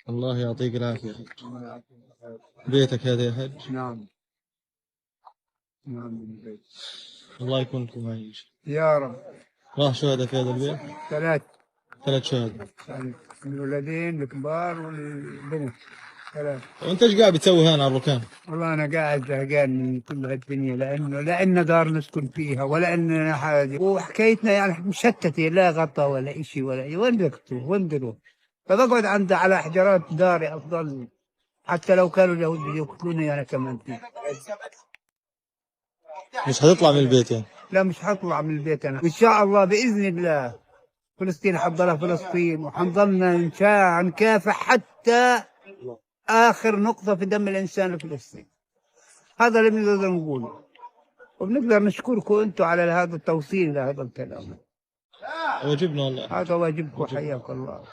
الله يعطيك العافية. بيتك هذا يا حج؟ نعم. نعم من البيت. الله يكون لكم عايش. يا رب. راح شهداء في هذا البيت؟ ثلاث. 3 شهداء. الولدين الكبار والبنت. ثلاث. وانت ايش قاعد بتسوي هنا على الركام؟ والله أنا قاعد زهقان من كل هالدنيا، لأنه لا إن دار نسكن فيها ولا إن حاجة، وحكايتنا يعني مشتتة، لا غطا ولا إشي ولا وين بيكتب وين بيروح. فبقعد عند على حجرات داري أفضل، حتى لو كانوا اليهود يقتلوني أنا كمان فيه. مش هتطلع من البيت يعني؟ لا مش هطلع من البيت أنا إن شاء الله بإذن الله. فلسطين حضرها فلسطين، وحنظلنا نكافح حتى آخر نقطة في دم الإنسان الفلسطيني. هذا اللي بنقدر نقوله، وبنقدر نشكركم أنتم على هذا التوصيل لهذا الكلام. واجبنا والله. هذا واجبكم، حياك الله.